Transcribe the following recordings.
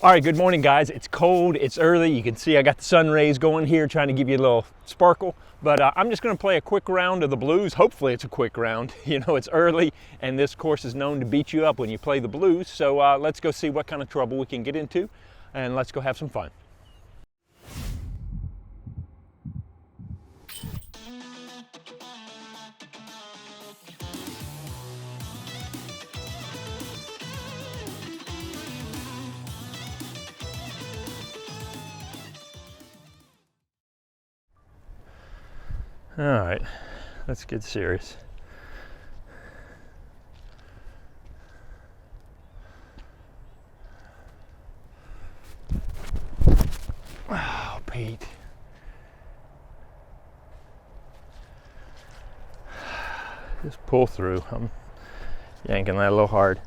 All right, good morning guys. It's cold, it's early. You can see I got the sun rays going here trying to give you a little sparkle, but I'm just gonna play a quick round of the blues. Hopefully it's a quick round. You know, it's early and this course is known to beat you up when you play the blues. So let's go see what kind of trouble we can get into and let's go have some fun. All right, let's get serious. Oh, Pete. Just pull through. I'm yanking that a little hard.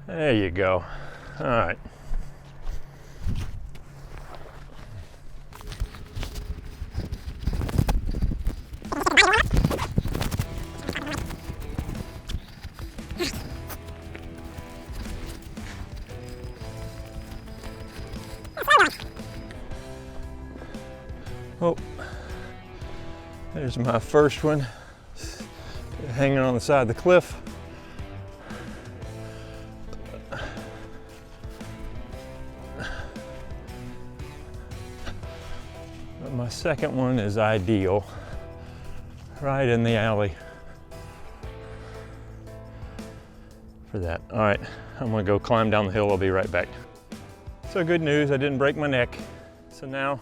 There you go. All right. Oh, there's my first one, hanging on the side of the cliff. But my second one is ideal, right in the alley for that. All right, I'm gonna go climb down the hill. I'll be right back. So good news, I didn't break my neck. So now,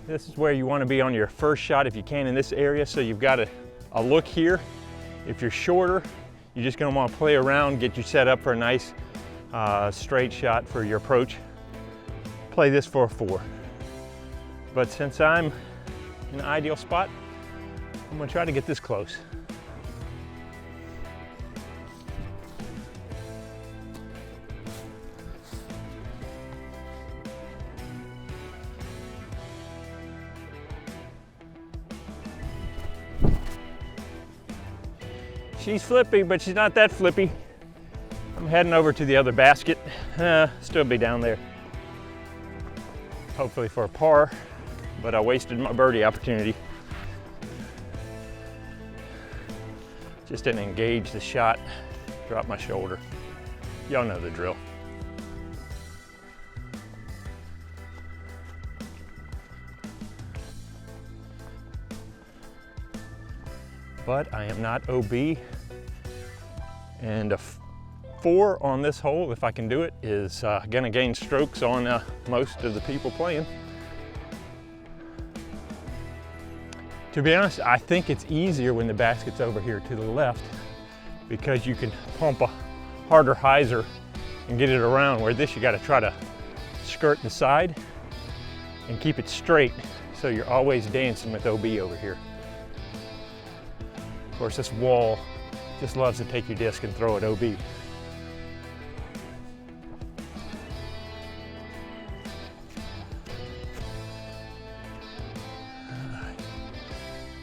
this is where you want to be on your first shot if you can in this area. So you've got a look here. If you're shorter, you're just going to want to play around, get you set up for a nice straight shot for your approach. Play this for a 4. But since I'm in an ideal spot, I'm going to try to get this close. She's flippy, but she's not that flippy. I'm heading over to the other basket. Still be down there. Hopefully for a par, but I wasted my birdie opportunity. Just didn't engage the shot, dropped my shoulder. Y'all know the drill. But I am not OB, and a 4 on this hole, if I can do it, is gonna gain strokes on most of the people playing. To be honest, I think it's easier when the basket's over here to the left because you can pump a harder hyzer and get it around, where this you gotta try to skirt the side and keep it straight, so you're always dancing with OB over here. Of course, this wall just loves to take your disc and throw it OB.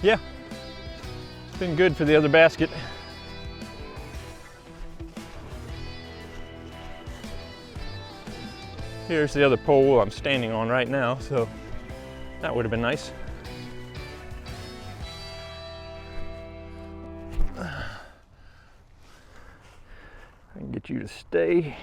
Yeah, it's been good for the other basket. Here's the other pole I'm standing on right now, so that would have been nice. I can get you to stay.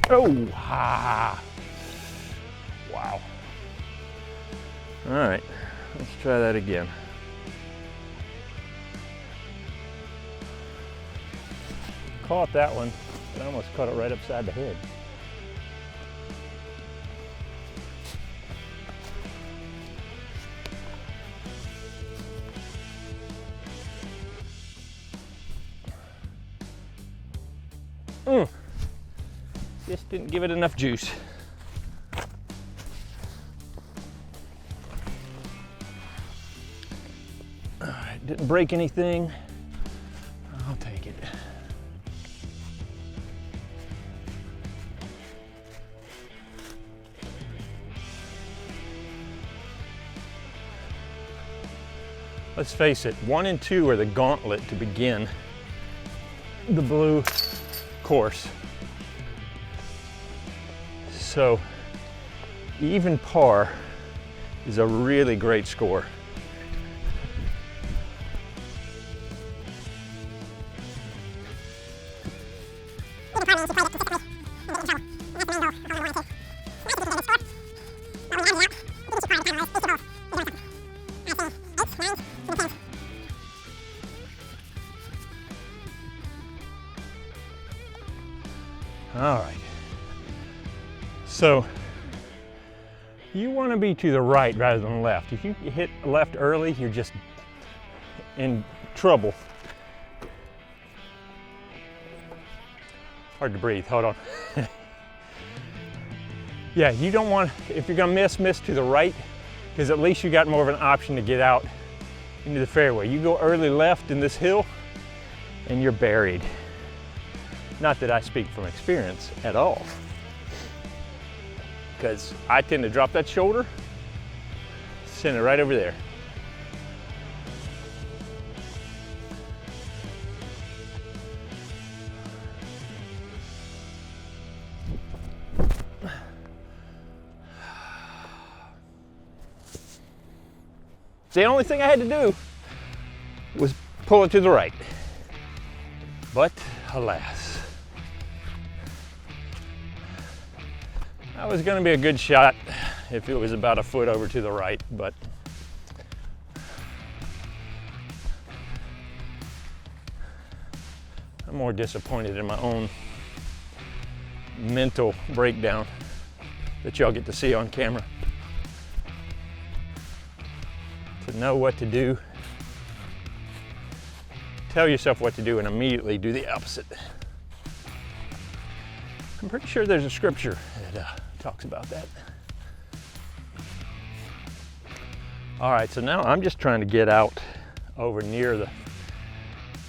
Oh, wow. All right, let's try that again. Caught that one, but I almost caught it right upside the head. Just didn't give it enough juice. All right, didn't break anything. I'll take it. Let's face it, 1 and 2 are the gauntlet to begin the blue course. So even par is a really great score. All right, so you want to be to the right rather than left. If you hit left early, you're just in trouble. Hard to breathe, hold on. Yeah, you don't want, if you're gonna miss to the right, because at least you got more of an option to get out into the fairway. You go early left in this hill and you're buried. Not that I speak from experience at all, because I tend to drop that shoulder, send it right over there. The only thing I had to do was pull it to the right, but alas. That was going to be a good shot if it was about a foot over to the right, but I'm more disappointed in my own mental breakdown that y'all get to see on camera. To know what to do, tell yourself what to do, and immediately do the opposite. I'm pretty sure there's a scripture that talks about that. All right, so now I'm just trying to get out over near the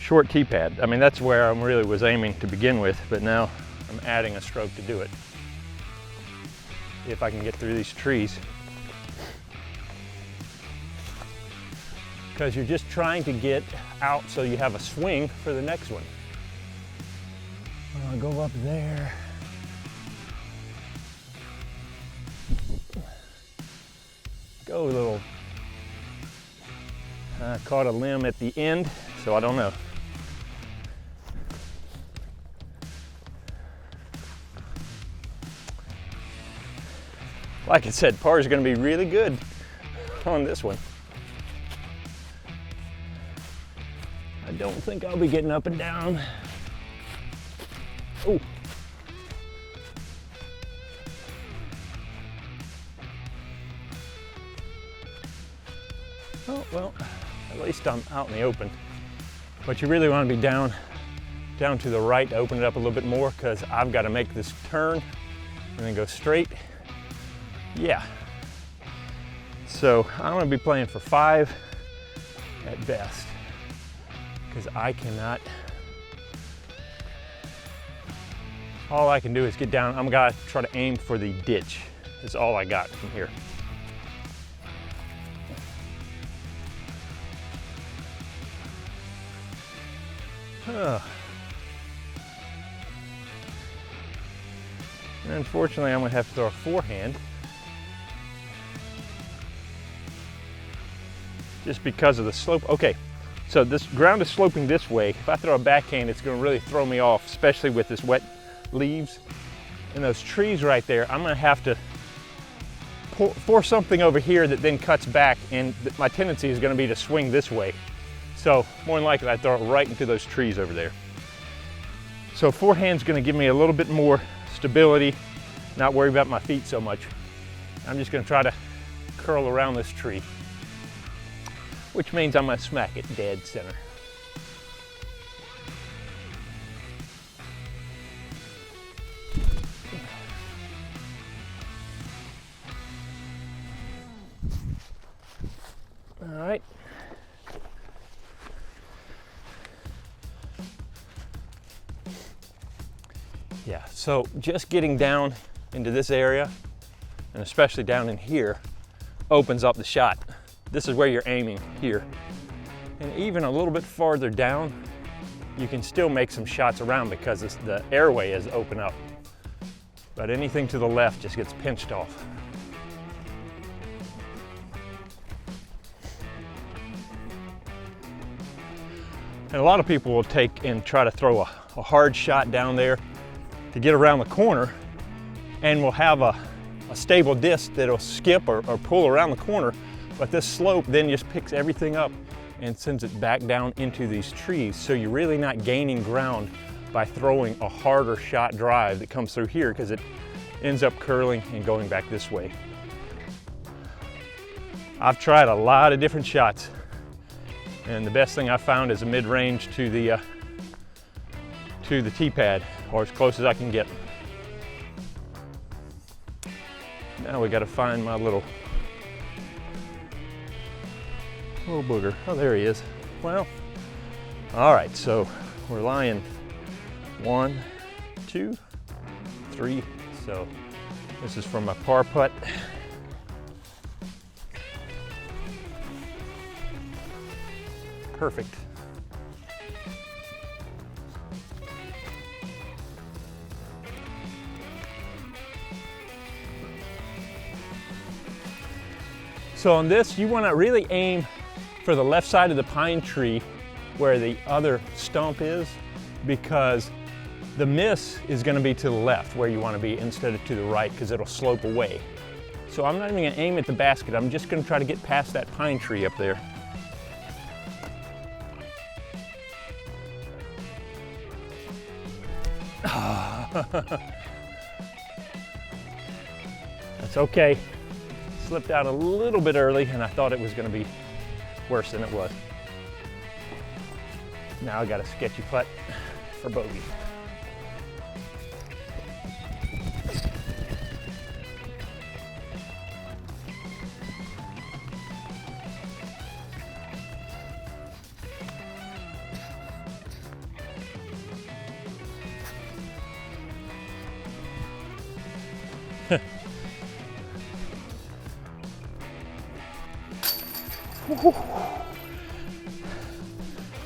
short tee pad. I mean, that's where I really was aiming to begin with, but now I'm adding a stroke to do it. See if I can get through these trees. Because you're just trying to get out so you have a swing for the next one. I'll go up there. Go a little. I caught a limb at the end, so I don't know. Like I said, par is going to be really good on this one. I don't think I'll be getting up and down. Oh. Oh, well, at least I'm out in the open. But you really want to be down to the right to open it up a little bit more, because I've got to make this turn and then go straight. Yeah. So I'm going to be playing for 5 at best, because I cannot. All I can do is get down. I'm going to try to aim for the ditch. That's all I got from here. And unfortunately, I'm going to have to throw a forehand just because of the slope. Okay, so this ground is sloping this way. If I throw a backhand, it's going to really throw me off, especially with this wet leaves and those trees right there. I'm going to have to force something over here that then cuts back, and my tendency is going to be to swing this way. So more than likely, I throw it right into those trees over there. So forehand's going to give me a little bit more stability, not worry about my feet so much. I'm just going to try to curl around this tree, which means I'm going to smack it dead center. All right. Yeah, so just getting down into this area, and especially down in here, opens up the shot. This is where you're aiming here. And even a little bit farther down, you can still make some shots around because the airway is open up. But anything to the left just gets pinched off. And a lot of people will take and try to throw a hard shot down there to get around the corner, and we'll have a stable disc that'll skip or pull around the corner, but this slope then just picks everything up and sends it back down into these trees. So you're really not gaining ground by throwing a harder shot drive that comes through here, because it ends up curling and going back this way. I've tried a lot of different shots, and the best thing I found is a mid-range to the tee pad, or as close as I can get. Now we got to find my little booger. Oh, there he is. Well, all right, so we're lying 1, 2, 3. So this is from my par putt. Perfect. So on this, you want to really aim for the left side of the pine tree where the other stump is, because the miss is going to be to the left where you want to be instead of to the right, because it'll slope away. So I'm not even going to aim at the basket. I'm just going to try to get past that pine tree up there. That's okay. Slipped out a little bit early, and I thought it was going to be worse than it was. Now I got a sketchy putt for bogey.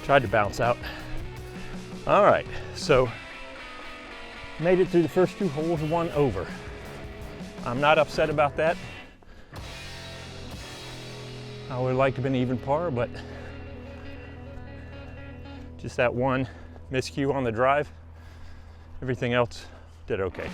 Tried to bounce out. All right, so made it through the first 2 holes, 1 over. I'm not upset about that. I would like to have been even par, but just that one miscue on the drive. Everything else did okay.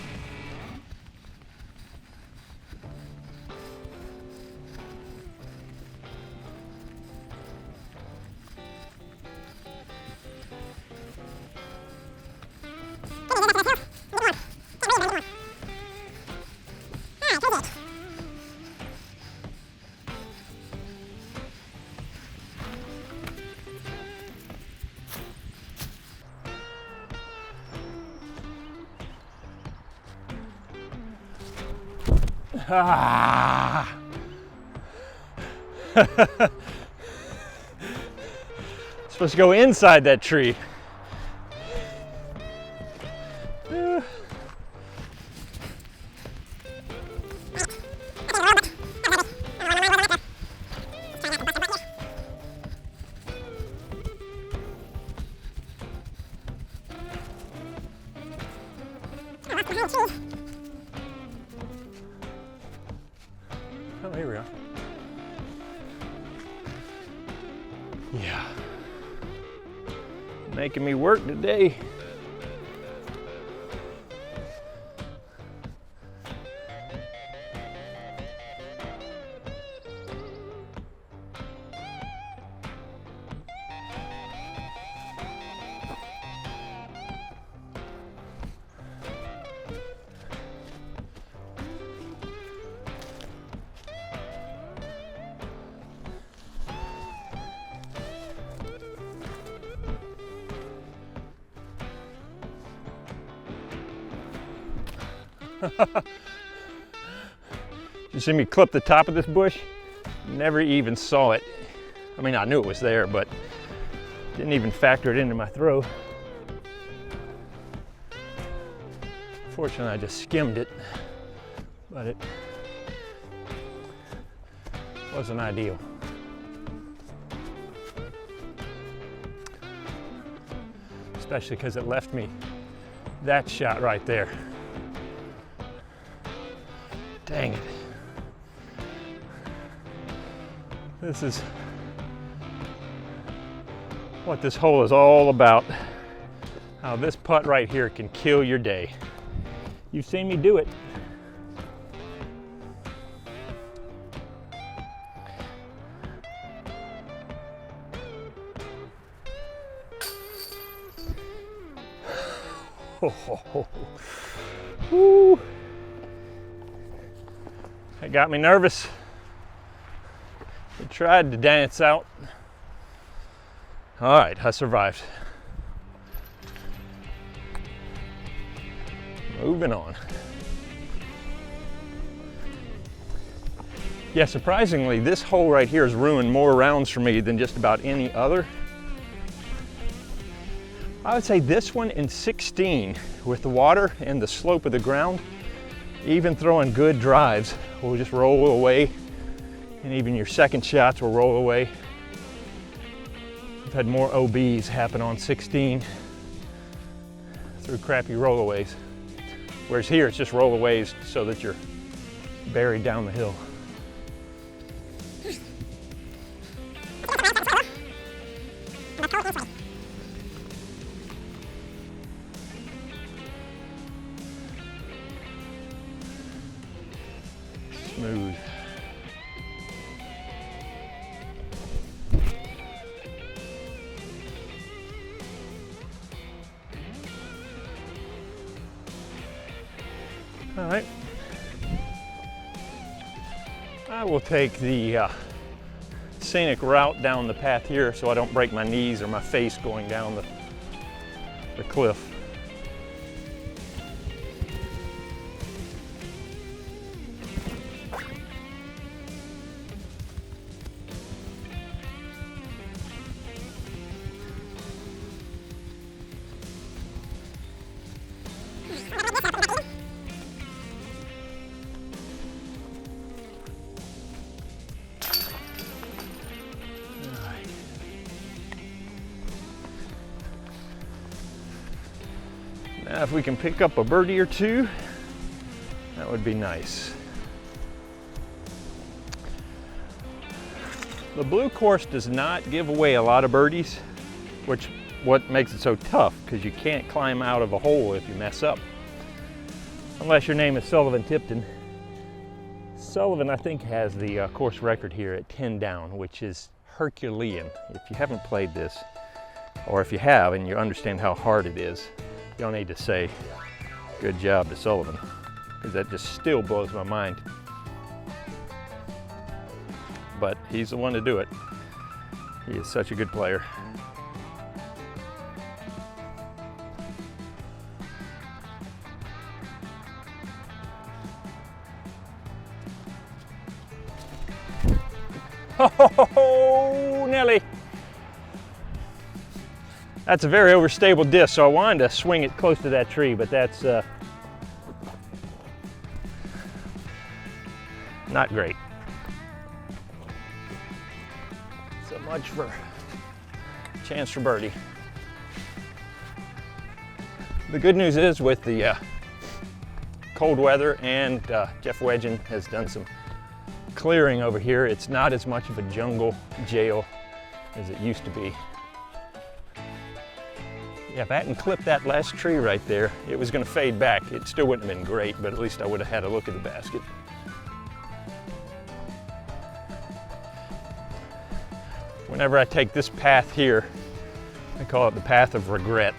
Ah. Supposed to go inside that tree. Oh, here we are. Yeah. Making me work today. You see me clip the top of this bush? Never even saw it. I mean, I knew it was there, but didn't even factor it into my throw. Fortunately, I just skimmed it, but it wasn't ideal. Especially because it left me that shot right there. Dang it. This is what this hole is all about. How this putt right here can kill your day. You've seen me do it. Woo. That got me nervous. It tried to dance out. All right, I survived. Moving on. Yeah, surprisingly, this hole right here has ruined more rounds for me than just about any other. I would say this one in 16, with the water and the slope of the ground, even throwing good drives will just roll away, and even your second shots will roll away. I've had more OBs happen on 16 through crappy rollaways. Whereas here it's just rollaways so that you're buried down the hill. Smooth. All right. I will take the scenic route down the path here so I don't break my knees or my face going down the cliff. Now if we can pick up a birdie or two, that would be nice. The blue course does not give away a lot of birdies, which what makes it so tough, because you can't climb out of a hole if you mess up. Unless your name is Sullivan Tipton. Sullivan, I think, has the course record here at 10 down, which is Herculean. If you haven't played this, or if you have and you understand how hard it is, you don't need to say good job to Sullivan, because that just still blows my mind. But he's the one to do it. He is such a good player. Oh, Nelly. That's a very overstable disc, so I wanted to swing it close to that tree, but that's not great. So much for chance for birdie. The good news is with the cold weather and Jeff Wedgen has done some clearing over here, it's not as much of a jungle jail as it used to be. Yeah, if I hadn't clipped that last tree right there, it was going to fade back. It still wouldn't have been great, but at least I would have had a look at the basket. Whenever I take this path here, I call it the path of regret,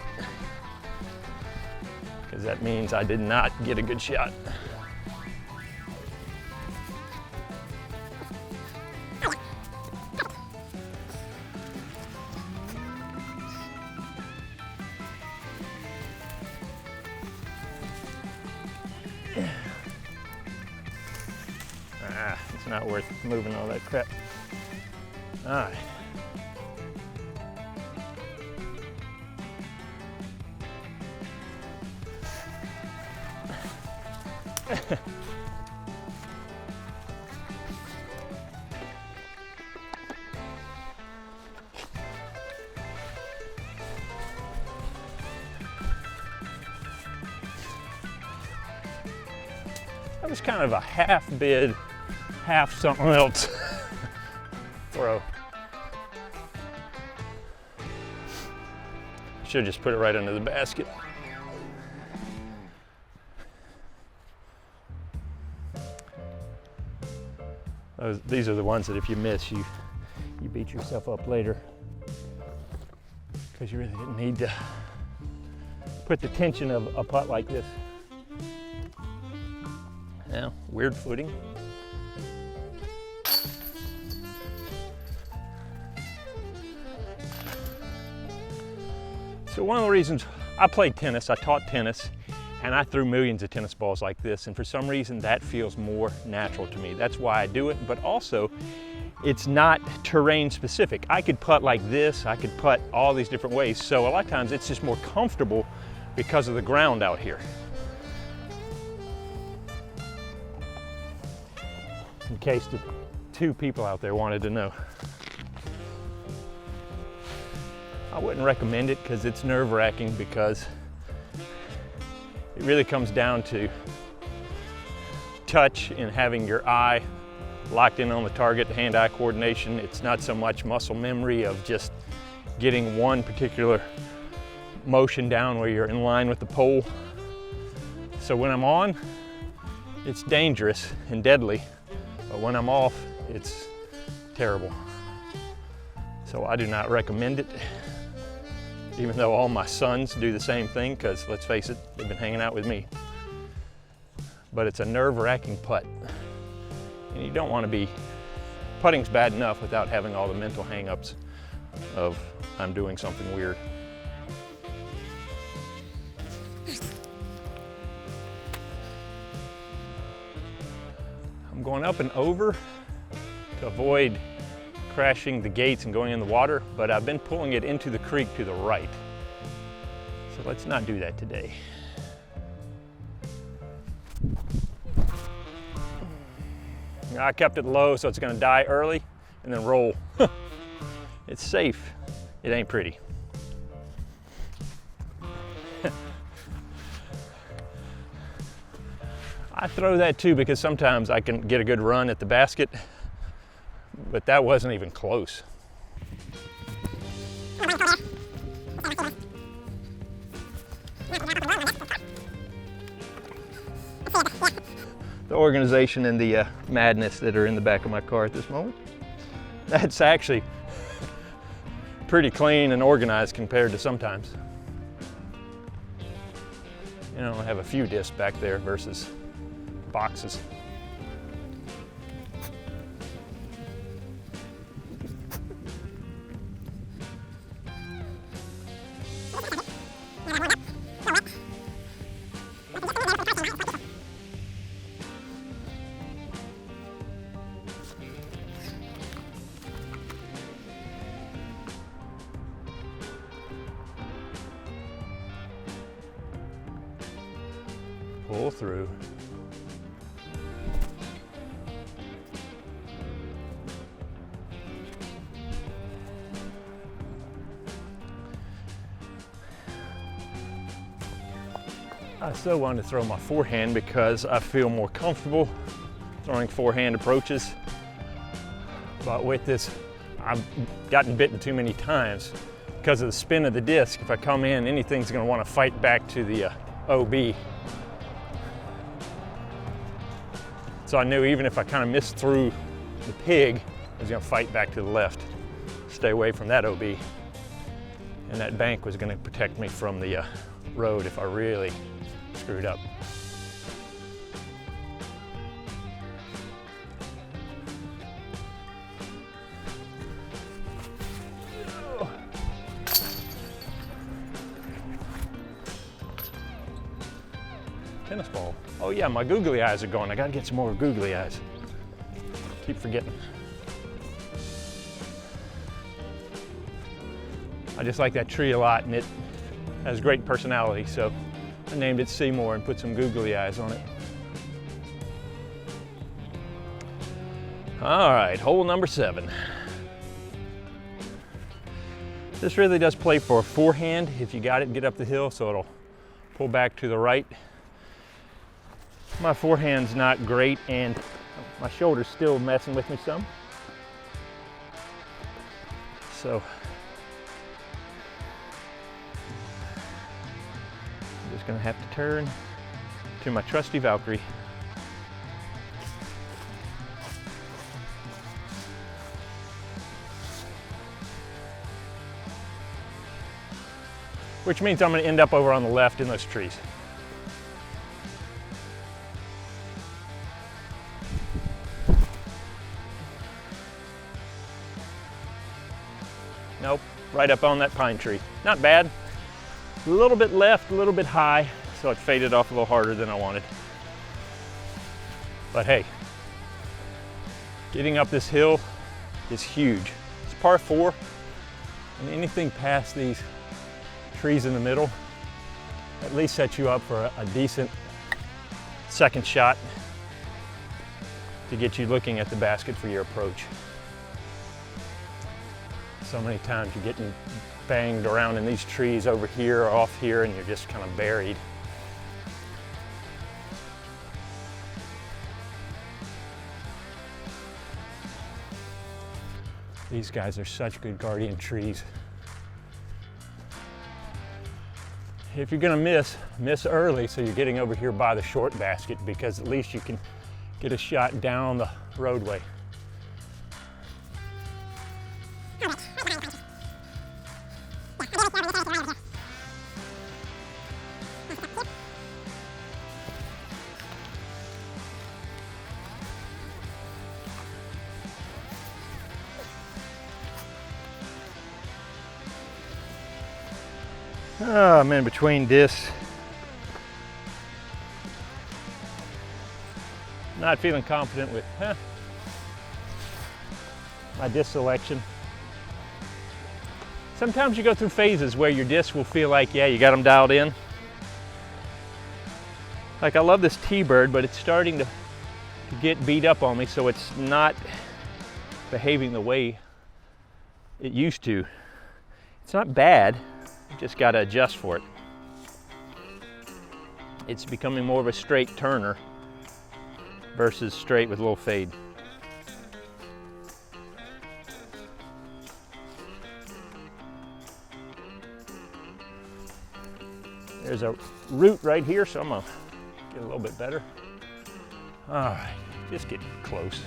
because that means I did not get a good shot. It's not worth moving all that crap. All right. That was kind of a half bid, half something else throw. Should just put it right under the basket. These are the ones that if you miss, you beat yourself up later, because you really didn't need to put the tension of a putt like this. Now, weird footing. So one of the reasons I played tennis, I taught tennis, and I threw millions of tennis balls like this, and for some reason that feels more natural to me. That's why I do it, but also it's not terrain specific. I could putt like this, I could putt all these different ways, so a lot of times it's just more comfortable because of the ground out here. In case the two people out there wanted to know. I wouldn't recommend it because it's nerve-wracking, because it really comes down to touch and having your eye locked in on the target, hand-eye coordination. It's not so much muscle memory of just getting one particular motion down where you're in line with the pole. So when I'm on, it's dangerous and deadly, but when I'm off, it's terrible. So I do not recommend it, even though all my sons do the same thing, because let's face it, they've been hanging out with me. But it's a nerve-wracking putt. And you don't want to be, putting's bad enough without having all the mental hang-ups of I'm doing something weird. I'm going up and over to avoid crashing the gates and going in the water, but I've been pulling it into the creek to the right. So let's not do that today. I kept it low so it's going to die early and then roll. It's safe. It ain't pretty. I throw that too because sometimes I can get a good run at the basket, but that wasn't even close. The organization and the madness that are in the back of my car at this moment. That's actually pretty clean and organized compared to sometimes. You know, I have a few discs back there versus boxes. Pull through. I still wanted to throw my forehand because I feel more comfortable throwing forehand approaches. But with this, I've gotten bitten too many times because of the spin of the disc. If I come in, anything's going to want to fight back to the OB. So I knew even if I kind of missed through the pig, I was going to fight back to the left, stay away from that OB. And that bank was going to protect me from the road if I really screwed up. Tennis ball. Oh yeah, my googly eyes are going. I gotta get some more googly eyes. Keep forgetting. I just like that tree a lot, and it has great personality, so I named it Seymour and put some googly eyes on it. All right, hole number 7. This really does play for a forehand. If you got it, get up the hill so it'll pull back to the right. My forehand's not great and my shoulder's still messing with me some. So I'm just gonna have to turn to my trusty Valkyrie. Which means I'm gonna end up over on the left in those trees. Nope, right up on that pine tree. Not bad. A little bit left, a little bit high, so it faded off a little harder than I wanted. But hey, getting up this hill is huge. It's par 4, and anything past these trees in the middle at least sets you up for a decent second shot to get you looking at the basket for your approach. So many times you're getting banged around in these trees over here or off here and you're just kind of buried. These guys are such good guardian trees. If you're gonna miss early so you're getting over here by the short basket, because at least you can get a shot down the roadway. Oh, I'm in between discs. Not feeling confident with my disc selection. Sometimes you go through phases where your discs will feel like, yeah, you got them dialed in. Like I love this T-Bird, but it's starting to get beat up on me, so it's not behaving the way it used to. It's not bad. Just got to adjust for it. It's becoming more of a straight turner versus straight with a little fade. There's a root right here, so I'm gonna get a little bit better. All right, just get close.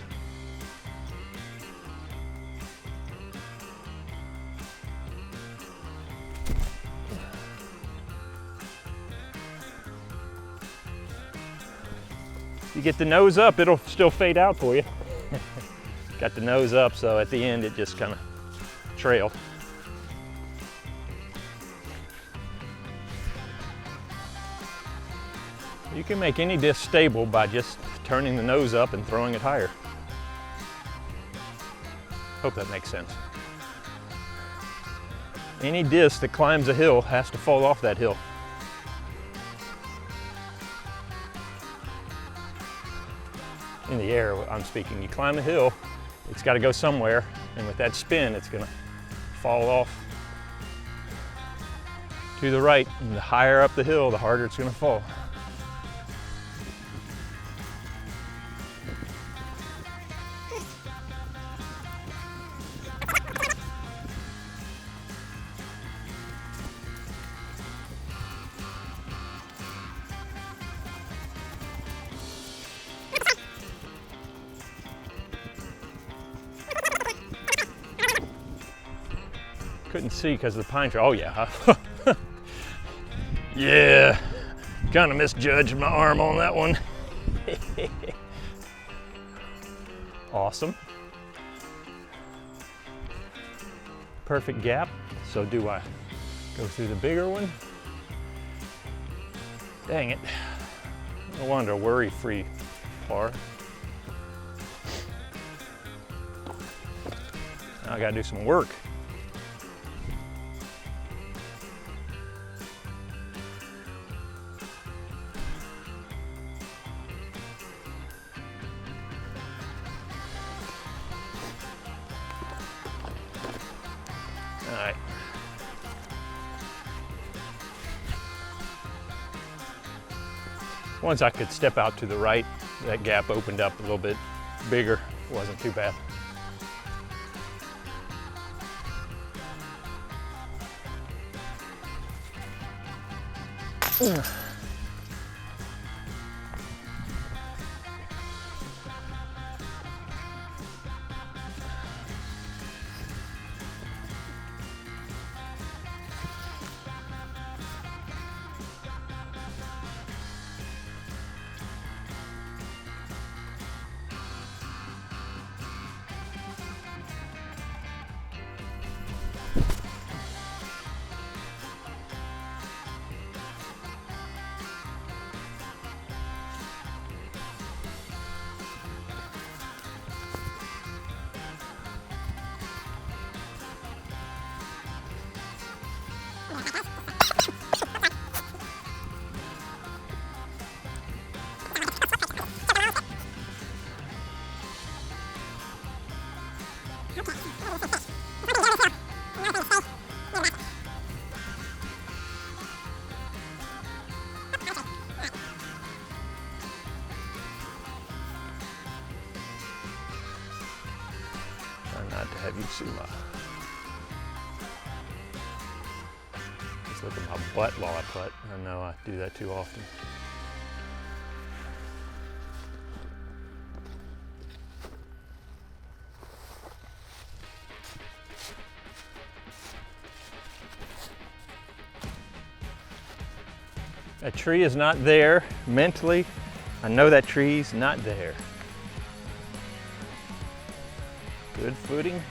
You get the nose up, it'll still fade out for you. Got the nose up, so at the end it just kind of trailed. You can make any disc stable by just turning the nose up and throwing it higher. Hope that makes sense. Any disc that climbs a hill has to fall off that hill. In the air, I'm speaking. You climb a hill, it's got to go somewhere, and with that spin, it's going to fall off to the right. And the higher up the hill, the harder it's going to fall. Couldn't see because of the pine tree. Oh yeah. Yeah, kind of misjudged my arm on that one. Awesome. Perfect gap. So do I go through the bigger one? Dang it. I wanted a worry-free par. Now I gotta do some work. Once I could step out to the right, that gap opened up a little bit bigger. It wasn't too bad. Not to have you see my, just look at my butt while I putt. I know I do that too often. That tree is not there. Mentally, I know that tree's not there. Good footing.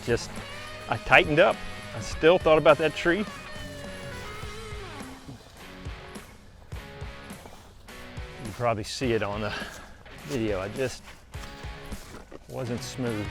Just, I tightened up. I still thought about that tree. You can probably see it on the video. I just wasn't smooth.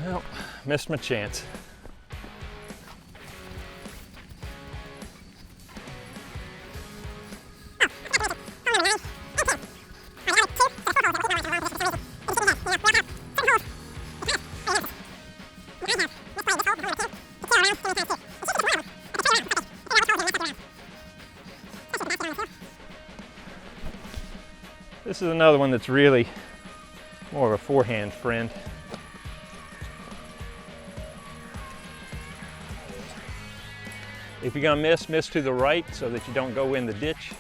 Well, missed my chance. This is another one that's really more of a forehand friend. If you're gonna miss to the right so that you don't go in the ditch.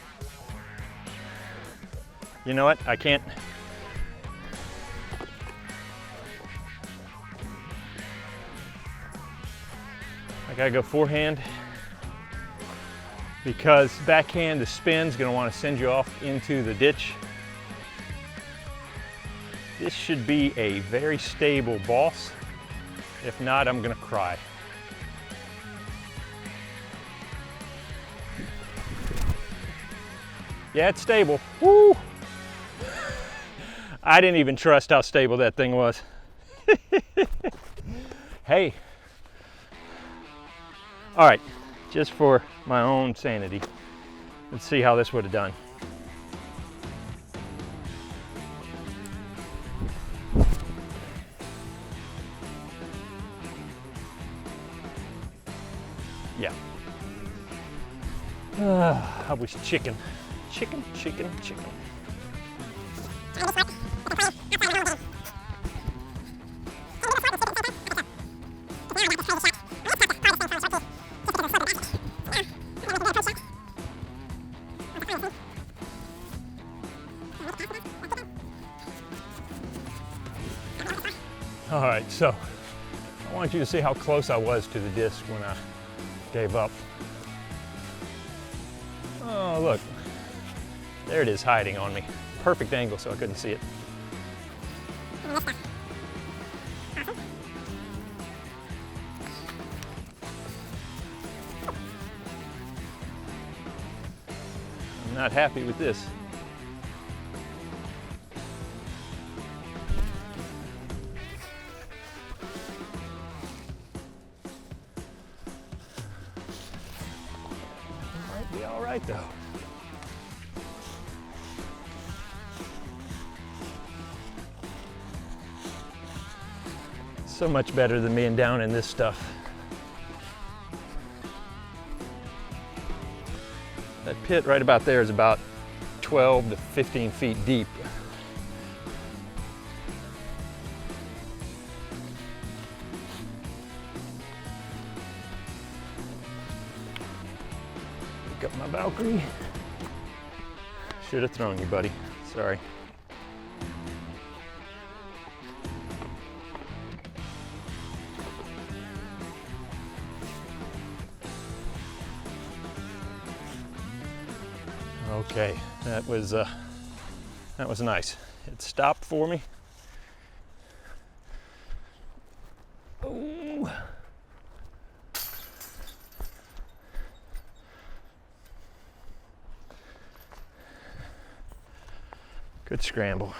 You know what? I can't. I gotta go forehand because backhand, the spin's gonna wanna send you off into the ditch. This should be a very stable boss. If not, I'm gonna cry. Yeah, it's stable. Woo! I didn't even trust how stable that thing was. Hey. All right, just for my own sanity, let's see how this would have done. Yeah. I was chicken. Chicken. All right, so I want you to see how close I was to the disc when I gave up. Oh, look. There it is hiding on me. Perfect angle so I couldn't see it. not happy with this. Might be all right though. So much better than being down in this stuff. That pit right about there is about 12 to 15 feet deep. Pick up my Valkyrie. Should have thrown you, buddy. Sorry. Okay, that was nice. It stopped for me. Ooh. Good scramble.